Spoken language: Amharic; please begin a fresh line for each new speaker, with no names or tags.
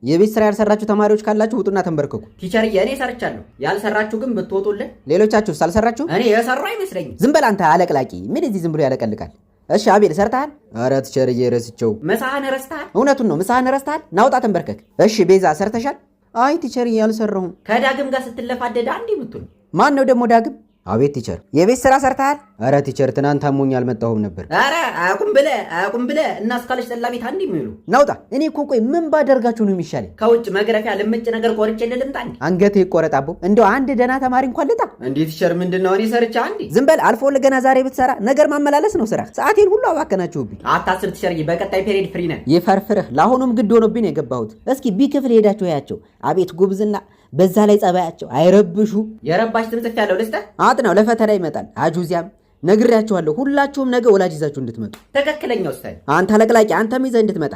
የቤት ስራ ያልሰራችሁ ተማሪዎች ካላችሁ ውጡና ተንበርከኩ።
ቲቸርዬ እኔ ሰርቻለሁ። ያልሰራችሁ ግን ብትወጡልን።
ሌሎቻችሁስ አልሰራችሁ?
እኔ የሰራው አይመስለኝም።
ዝም በል አንተ አለቅላቂ። ምን እዚህ ዝም ብሎ ያለቀልቃል? እሺ አቤል ሰርተሃል? ኧረ ቲቸርዬ ረስቸው።
ምሳህን ረስተሃል?
እውነቱን ነው ምሳህን ረስተሃል። ናውጣ ተንበርከክ። እሺ ቤዛ ሰርተሻል? አይ ቲቸርዬ አልሰራሁም።
ከዳግም ጋር ስትለፋደድ አንዴ የምትሉ
ማን ነው ደግሞ ዳግም? አቤት ቲቸር የቤት ስራ ሰርተሃል? ኧረ ቲቸር ትናንት አሞኝ አልመጣሁም ነበር።
ኧረ አቁም ብለህ እና እስካለች ጠላ ቤት አንዴ የሚሉ
ናውጣ። እኔ እኮ ቆይ ምን ባደርጋችሁ ነው የሚሻለኝ?
ከውጭ መግረፊያ ልምጭ ነገር ቆርጬ ልምጣ እንዴ?
አንገቴ ይቆረጣቦ። እንደው አንድ ደህና ተማሪ እንኳን ልጣ
እንዴ? ቲቸር ምንድነው እኔ ሰርቻ አንዴ?
ዝም በል አልፎ ለገና ዛሬ ብትሰራ ነገር ማመላለስ ነው ስራ። ሰዓቴን ሁሉ አባከናችሁብኝ።
አታስብ ቲቸርዬ፣ በቀጣይ ፔሪድ ፍሪ ነን።
ይፈርፍርህ። ለአሁኑም ግድ ሆኖብኝ ነው የገባሁት። እስኪ ቢክፍል ሄዳችሁ ያቸው። አቤት ጉብዝና፣ በዛ ላይ ጸባያቸው አይረብሹ።
የረባሽ ትምጽፍ ያለው ልስተ
አጥናው ለፈተና ይመጣል። አጁዚያም ነግሬያችኋለሁ። ሁላችሁም ነገ ወላጅ ይዛችሁ እንድትመጡ።
ትክክለኛው ስታይ
አንተ ለቅላቂ አንተም ይዘህ እንድትመጣ